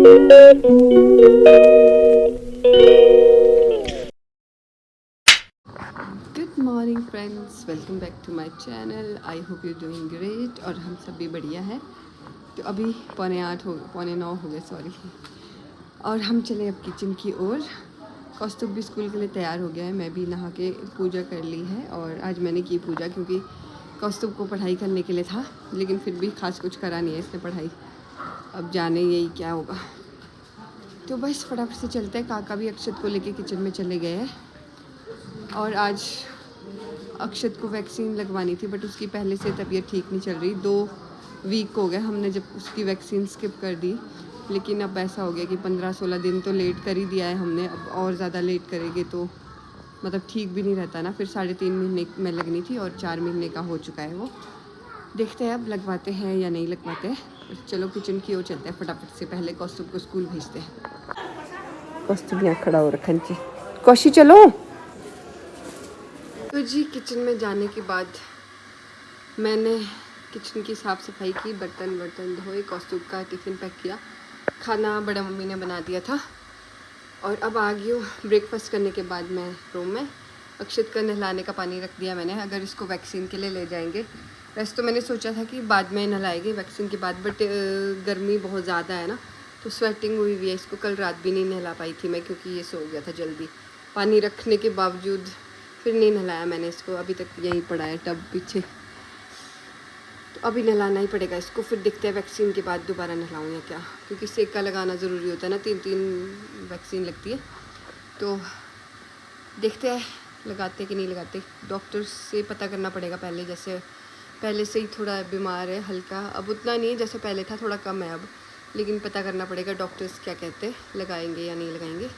Good morning friends, welcome back to my channel. I hope you doing great. और हम सब भी बढ़िया है। तो अभी पौने 9 हो गए सॉरी। और हम चले अब किचन की ओर। कौस्तुभ भी स्कूल के लिए तैयार हो गया है। मैं भी नहा के पूजा कर ली है। और आज मैंने की पूजा क्योंकि कौस्तुभ को पढ़ाई करने के लिए था, लेकिन फिर भी खास कुछ करा नहीं है इसने पढ़ाई। अब जाने यही क्या होगा। तो बस फटाफट से चलते हैं। काका भी अक्षत को लेके किचन में चले गए हैं। और आज अक्षत को वैक्सीन लगवानी थी, बट उसकी पहले से तबीयत ठीक नहीं चल रही। 2 वीक हो गए हमने जब उसकी वैक्सीन स्किप कर दी, लेकिन अब ऐसा हो गया कि 15-16 दिन तो लेट कर ही दिया है हमने। अब और ज़्यादा लेट करेंगे तो मतलब ठीक भी नहीं रहता ना। फिर 3.5 महीने में लगनी थी और 4 महीने का हो चुका है वो। देखते हैं अब लगवाते हैं या नहीं लगवाते हैं। चलो किचन की ओर चलते हैं फटाफट से। पहले कौस्तुभ को स्कूल भेजते हैं। कौस्तुभ यहाँ खड़ा हो रखा जी। कौशी चलो। तो जी किचन में जाने के बाद मैंने किचन की साफ़ सफाई की, बर्तन धोए, कौस्तुभ का टिफ़िन पैक किया। खाना बड़ा मम्मी ने बना दिया था। और अब आ गई हूँ ब्रेकफास्ट करने के बाद मैं रूम में। अक्षत का नहलाने का पानी रख दिया मैंने, अगर इसको वैक्सीन के लिए ले जाएंगे। वैसे तो मैंने सोचा था कि बाद में नहलाएंगे वैक्सीन के बाद, बट गर्मी बहुत ज़्यादा है ना, तो स्वेटिंग हुई हुई है। इसको कल रात भी नहीं नहला पाई थी मैं, क्योंकि ये सो गया था जल्दी। पानी रखने के बावजूद फिर नहीं नहलाया मैंने इसको। अभी तक यहीं पड़ा है टब पीछे, तो अभी नहलाना ही पड़ेगा इसको। फिर देखते हैं वैक्सीन के बाद दोबारा नहलाऊँ या क्या, क्योंकि सेका लगाना ज़रूरी होता है ना। 3 वैक्सीन लगती है, तो देखते हैं लगाते कि नहीं लगाते। डॉक्टर से पता करना पड़ेगा पहले। जैसे पहले से ही थोड़ा बीमार है हल्का, अब उतना नहीं है जैसे पहले था, थोड़ा कम है अब, लेकिन पता करना पड़ेगा डॉक्टर्स क्या कहते हैं, लगाएंगे या नहीं लगाएंगे।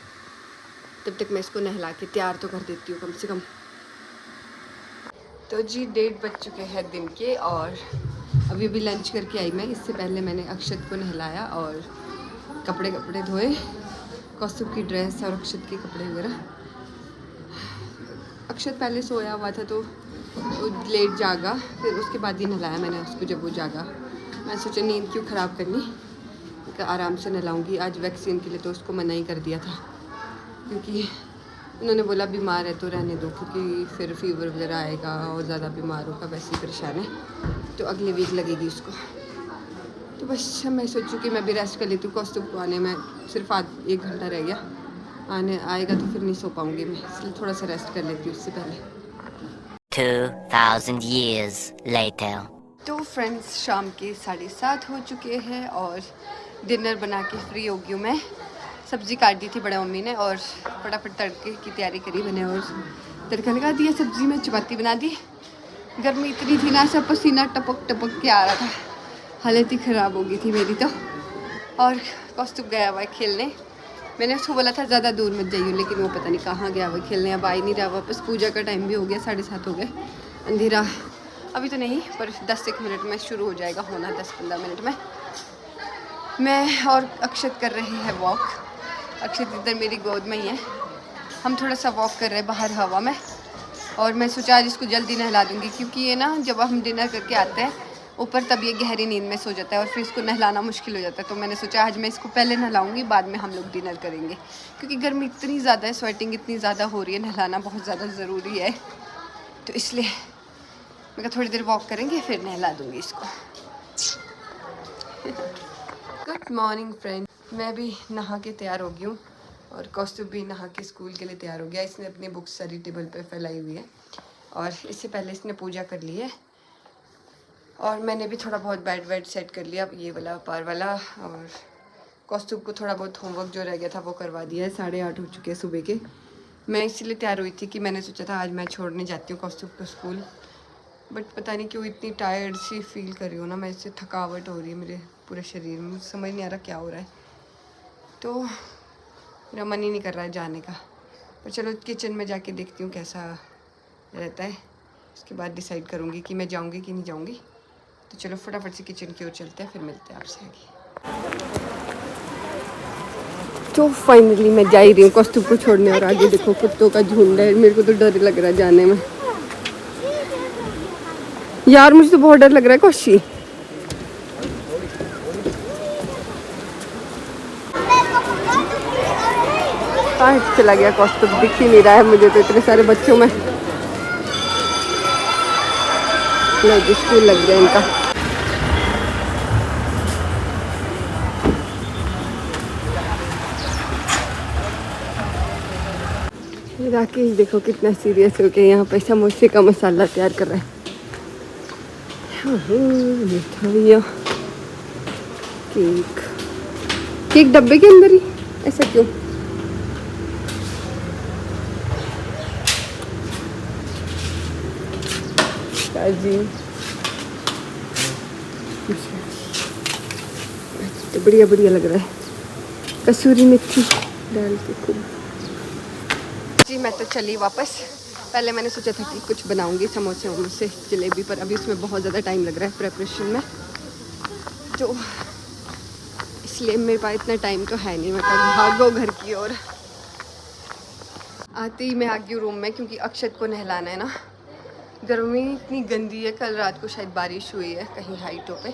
तब तक मैं इसको नहला के तैयार तो कर देती हूँ कम से कम। तो जी 1:30 बज चुके हैं दिन के, और अभी भी लंच करके आई मैं। इससे पहले मैंने अक्षत को नहलाया और कपड़े धोए, कौस्तुभ की ड्रेस और अक्षत के कपड़े वगैरह। अक्षत पहले सोया हुआ था तो वो लेट जागा, फिर उसके बाद ही नहलाया मैंने उसको। जब वो जागा मैं सोचा नींद क्यों ख़राब करनी, आराम से नहलाऊँगी। आज वैक्सीन के लिए तो उसको मना ही कर दिया था, क्योंकि उन्होंने बोला बीमार है तो रहने दो, क्योंकि फिर फीवर वगैरह आएगा और ज़्यादा बीमार होगा, वैसे ही परेशान है, तो अगले वीक लगेगी उसको। तो बस मैं सोचूँ कि मैं भी रेस्ट कर लेती हूँ। कौस्तुभ को आने में सिर्फ 1 घंटा रह गया, आएगा तो फिर नहीं सो पाऊँगी मैं, इसलिए थोड़ा सा रेस्ट कर लेती हूँ उससे पहले। 2000 years later. तो फ्रेंड्स शाम के 7:30 हो चुके हैं और डिनर बना के फ्री हो गई हूँ मैं। सब्ज़ी काट दी थी बड़ा मम्मी ने और फटाफट तड़के की तैयारी करी मैंने और तड़का लगा दिया सब्ज़ी में। चपाती बना दी। गर्मी इतनी थी ना, सब पसीना टपक के आ रहा था, हालत ही ख़राब हो गई थी मेरी तो। और कौस्तुभ गया हुआ है खेलने। मैंने उसको बोला था ज़्यादा दूर मत जाइए, लेकिन वो पता नहीं कहाँ गया हुआ खेलने, अब आ ही नहीं रहा वापस। पूजा का टाइम भी हो गया, 7:30 हो गए। अंधेरा अभी तो नहीं, पर 10-1 मिनट में शुरू हो जाएगा होना, 10-15 मिनट में। मैं और अक्षत कर रहे हैं वॉक। अक्षत इधर मेरी गोद में ही है। हम थोड़ा सा वॉक कर रहे हैं बाहर हवा में, और मैं सोचा आज इसको जल्दी नहला दूँगी, क्योंकि ये ना जब हम डिनर करके आते हैं ऊपर तब ये गहरी नींद में सो जाता है और फिर इसको नहलाना मुश्किल हो जाता है। तो मैंने सोचा आज मैं इसको पहले नहलाऊँगी, बाद में हम लोग डिनर करेंगे, क्योंकि गर्मी इतनी ज़्यादा है, स्वेटिंग इतनी ज़्यादा हो रही है, नहलाना बहुत ज़्यादा ज़रूरी है। तो इसलिए मैं कहा थोड़ी देर वॉक करेंगे फिर नहला दूँगी इसको। गुड मॉर्निंग फ्रेंड, मैं भी नहा के तैयार हो गई हूँ और कौस्तुभ भी नहा के स्कूल के लिए तैयार हो गया। इसने अपनी बुक्स सारी टेबल पे फैलाई हुई है और इससे पहले इसने पूजा कर ली है, और मैंने भी थोड़ा बहुत बेड सेट कर लिया, ये वाला पार वाला। और कौस्तुभ को थोड़ा बहुत होमवर्क जो रह गया था वो करवा दिया है। 8:30 हो चुके हैं सुबह के। मैं इसीलिए तैयार हुई थी कि मैंने सोचा था आज मैं छोड़ने जाती हूँ कौस्तुभ को स्कूल, बट पता नहीं क्यों इतनी टायर्ड सी फील कर रही हूँ ना मैं, इससे थकावट हो रही है मेरे पूरे शरीर में। समझ नहीं आ रहा क्या हो रहा है, तो मेरा मन ही नहीं कर रहा है जाने का। पर चलो किचन में जाके देखती हूँ कैसा रहता है, उसके बाद डिसाइड करूँगी कि मैं जाऊँगी कि नहीं जाऊँगी। तो चलो फटाफट से किचन की ओर चलते हैं, फिर मिलते हैं आपसे आगे। तो फाइनली मैं जा ही रही हूँ कौस्तुभ को छोड़ने, और आगे देखो कुत्तों का झुंड है। मेरे को तो डर लग रहा है जाने में यार, मुझे तो बहुत डर लग रहा है कौशी। कहाँ चला गया कौस्तुभ, दिख ही नहीं रहा है मुझे तो इतने सारे बच्चों में। नहीं, स्कूल लग गया इनका। राकेश देखो कितना सीरियस हो के यहाँ पे समोसे का मसाला तैयार कर रहा है। मिठाइयाँ, केक, केक डब्बे के अंदर ही, ऐसा क्यों? जी तो बढ़िया बढ़िया लग रहा है। कसूरी मेथी डाल के खूब। जी मैं तो चली वापस। पहले मैंने सोचा था कि कुछ बनाऊंगी समोसे वमोसे जलेबी, पर अभी उसमें बहुत ज़्यादा टाइम लग रहा है प्रेपरेशन में, तो इसलिए मेरे पास इतना टाइम तो है नहीं। मैं कल भागो घर की ओर। आते ही मैं आ गई रूम में क्योंकि अक्षत को नहलाना है ना। गर्मी इतनी गंदी है, कल रात को शायद बारिश हुई है कहीं हाइटों पे,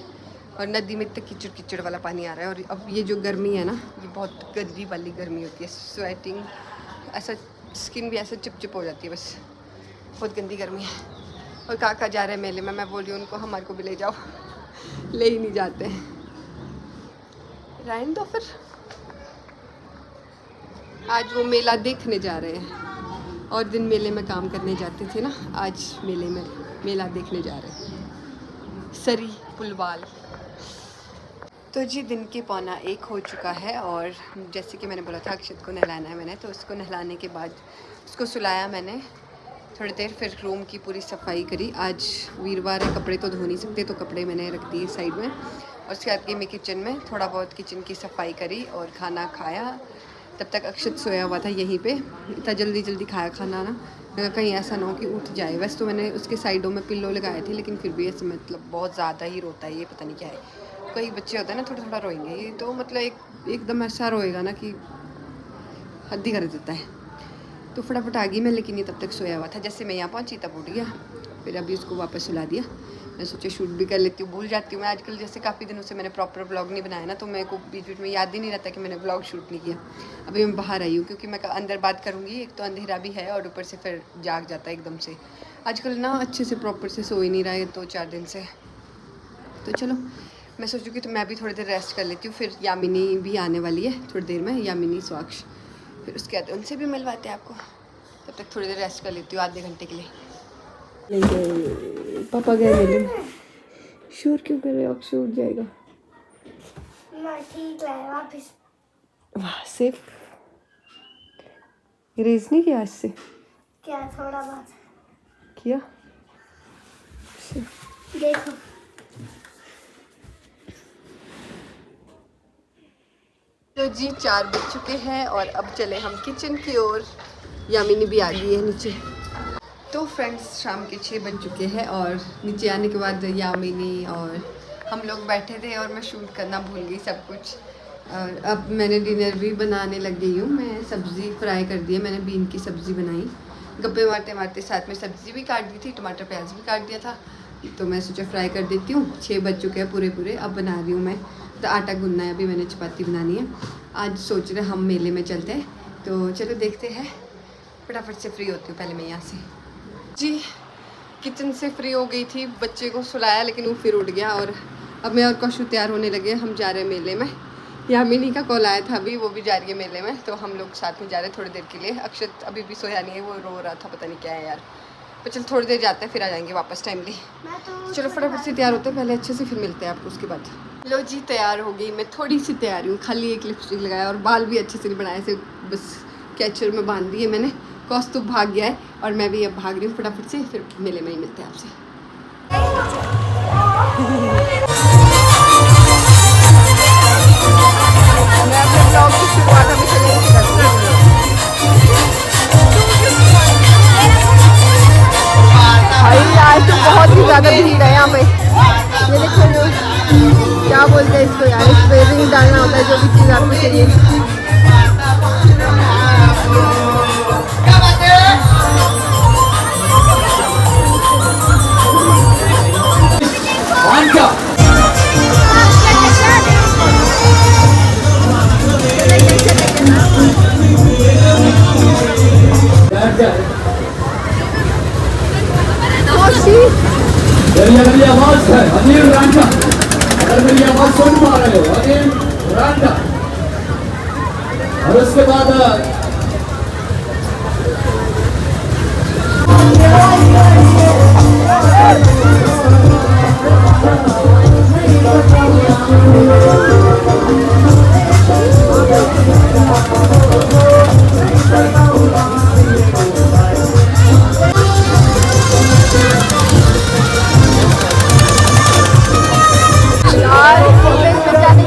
और नदी में इतना कीचड़ कीचड़ वाला पानी आ रहा है। और अब ये जो गर्मी है ना, ये बहुत गंदी वाली गर्मी होती है, स्वेटिंग, ऐसा स्किन भी ऐसे चिपचिप हो जाती है, बस बहुत गंदी गर्मी है। और काका जा रहे हैं मेले में, मैं बोल रही हूँ उनको हमारे को भी ले जाओ, ले ही नहीं जाते हैं। रहने दो फिर। आज वो मेला देखने जा रहे हैं, और दिन मेले में काम करने जाते थे ना, आज मेले में मेला देखने जा रहे हैं। सरी पुलवाल। तो जी दिन के 12:45 हो चुका है, और जैसे कि मैंने बोला था अक्षत को नहलाना है मैंने, तो उसको नहलाने के बाद उसको सुलाया मैंने थोड़ी देर, फिर रूम की पूरी सफाई करी। आज वीरवार है, कपड़े तो धो नहीं सकते, तो कपड़े मैंने रख दिए साइड में। और उसके बाद गई मैं किचन में, थोड़ा बहुत किचन की सफाई करी और खाना खाया। तब तक अक्षत सोया हुआ था यहीं पे, इतना जल्दी जल्दी खाया खाना ना, कहीं ऐसा ना हो कि उठ जाए। वैसे तो मैंने उसके साइडों में पिल्लो लगाए थे, लेकिन फिर भी ऐसे मतलब बहुत ज़्यादा ही रोता है, ये पता नहीं क्या है। कई बच्चे होते हैं ना थोड़ा थोड़ा रोएंगे, ये तो मतलब एकदम ऐसा रोएगा ना कि हद ही कर देता है। तो फटाफट आ गई मैं, लेकिन ये तब तक सोया हुआ था। जैसे मैं यहाँ पहुँची तब उठ गया, फिर अभी उसको वापस सुला दिया। मैं सोचा शूट भी कर लेती हूँ, भूल जाती हूँ मैं आजकल, जैसे काफ़ी दिनों से मैंने प्रॉपर व्लॉग नहीं बनाया ना, तो मेरे को बीच बीच में याद ही नहीं रहता कि मैंने व्लॉग शूट नहीं किया। अभी मैं बाहर आई हूँ क्योंकि मैं अंदर बात करूँगी, एक तो अंधेरा भी है और ऊपर से फिर जाग जाता है एकदम से। आजकल ना अच्छे से प्रॉपर से सो ही नहीं रहा है 2-4 दिन से। तो चलो मैं सोचूँ कि तो मैं भी थोड़ी देर रेस्ट कर लेती हूँ, फिर यामिनी भी आने वाली है थोड़ी देर में, यामिनी स्वाक्ष, फिर उसके बाद उनसे भी मिलवाते हैं आपको। तब तक थोड़ी देर रेस्ट कर लेती हूँ, आधे घंटे के लिए। पापा गए मेले में। शोर क्यों कर रहे हो? अक्षय उठ जाएगा। ठीक है वापस। वाह सेफ। इरेज नहीं किया इससे? क्या थोड़ा बहुत किया। देखो तो जी 4 बज चुके हैं और अब चले हम किचन की ओर। यामिनी भी आ गई है नीचे। तो फ्रेंड्स शाम के 6 बज चुके हैं और नीचे आने के बाद यामिनी और हम लोग बैठे थे और मैं शूट करना भूल गई सब कुछ। और अब मैंने डिनर भी बनाने लग गई हूँ। मैं सब्ज़ी फ्राई कर दी है, मैंने बीन की सब्ज़ी बनाई, गप्पे मारते मारते साथ में सब्ज़ी भी काट दी थी, टमाटर प्याज भी काट दिया था, तो मैं सोचा फ्राई कर देती हूँ। 6 बज चुके हैं पूरे। अब बना रही हूँ मैं, तो आटा गूंदना है, अभी मैंने चपाती बनानी है। आज सोच रहे हम मेले में चलते हैं, तो चलो देखते हैं। फटाफट से फ्री होती हूँ पहले मैं यहाँ से। जी किचन से फ्री हो गई थी, बच्चे को सुलाया लेकिन वो फिर उठ गया, और अब मैं और कशु तैयार होने लगे। हम जा रहे हैं मेले में। यामिनी का कॉल आया था अभी, वो भी जा रही है मेले में, तो हम लोग साथ में जा रहे हैं थोड़ी देर के लिए। अक्षत अभी भी सोया नहीं है, वो रो रहा था, पता नहीं क्या है यार। पर चल थोड़ी देर जाते हैं, फिर आ जाएंगे वापस टाइमली। चलो फटाफट से तैयार होते हैं पहले, अच्छे से फिर मिलते हैं आपको उसके बाद। लो जी तैयार हो गई मैं, थोड़ी सी तैयार हूँ, खाली एक लिपस्टिक लगाया और बाल भी अच्छे से नहीं बनाए, से बस कैचर में बांध दिए मैंने। कौस्तुभ भाग गया है और मैं भी अब भाग रही हूँ फटाफट से, फिर मेले में ही मिलते हैं आपसे। मैं अपने ब्लॉग की शुरुआत अभी से नहीं करती हूँ। भाई आज तो बहुत ही ज़्यादा भीड़ है यहाँ पे। ये देखो क्या बोलते हैं इसको यार, इस पे रिंग डालना होता है जो भी चीज़ आपको चाहिए। रहे हो अगेन रन और उसके बाद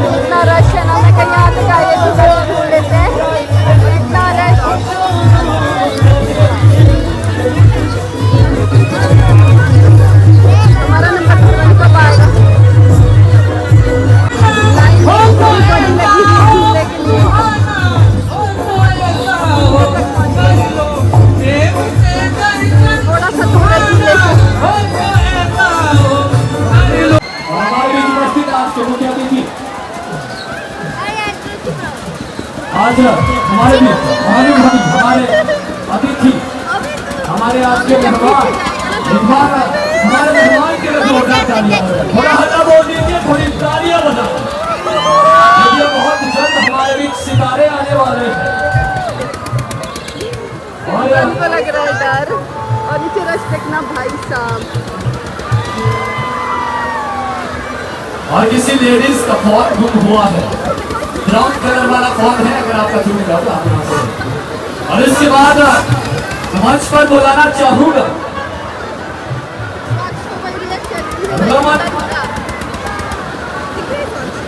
इतना रश है ना, मैं कहीं यहाँ तक आई है ढूंढ लेते हैं और इतना रश। हमारा नंबर कब आएगा? लाइन बड़ी लगी झूलने के लिए। थोड़ा सा दूर है झूले से। आज हमारे अतिथि हमारे आज के मेहमान हमारे मेहमान के लिए जोरदार तालियां थोड़ा हल्ला बोल दीजिए, थोड़ी तालियां बजा। ये बहुत जल्द हमारे बीच सितारे आने वाले हैं और हमको लग रहा है डर। और नीचे रश देखना भाई साहब। और किसी लेडीज का फोन गुम हुआ है, ब्राउन कलर वाला फोन है, अगर आपका चुन गया तो आप यहाँ से। और इसके बाद मंच पर बुलाना चाहूंगा रमन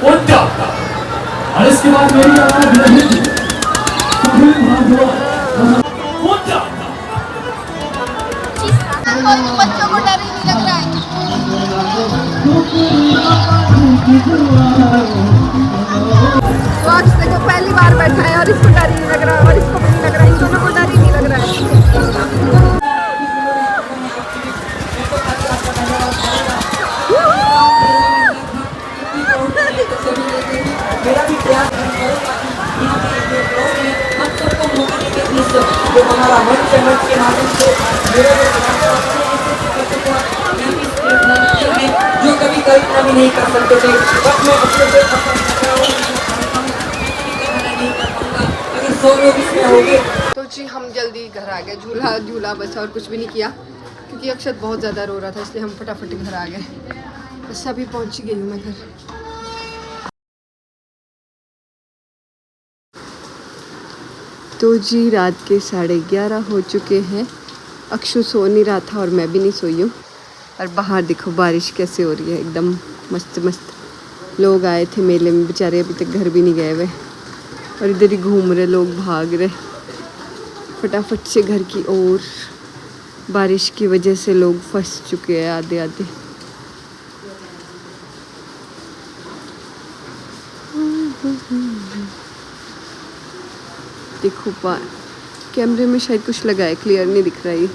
उद्या। और इसके बाद मेरी आवाज रहेगी उद्या। बच्चों को डर ही नहीं लग रहा है। वॉच देखो पहली बार बैठा है और इसको डर ही नहीं लग रहा है और इसको भी नहीं लग रहा है। इन दोनों को डर ही नहीं लग रहा है। मेरा भी प्रयास हम सबको मौका देके प्लीज जो हमारा मंच है, मंच के माध्यम से जो कभी कल्पना भी नहीं कर सकते थे, बस मैं अपने नहीं कर पाऊंगा अगर 100 लोग इसमें हो गए। तो जी हम जल्दी घर आ गए। झूला झूला बस और कुछ भी नहीं किया क्योंकि अक्षत बहुत ज़्यादा रो रहा था, इसलिए हम फटाफट घर आ गए। बस अभी पहुंच गई हूँ मैं घर। तो जी रात के 11:30 हो चुके हैं। अक्षु सो नहीं रहा था और मैं भी नहीं सोई हूँ। और बाहर देखो बारिश कैसे हो रही है, एकदम मस्त मस्त। लोग आए थे मेले में, बेचारे अभी तक घर भी नहीं गए हुए और इधर ही घूम रहे लोग, भाग रहे फटाफट से घर की ओर। बारिश की वजह से लोग फंस चुके हैं आधे आधे। देखो कैमरे में शायद कुछ लगा है, क्लियर नहीं दिख रहा है।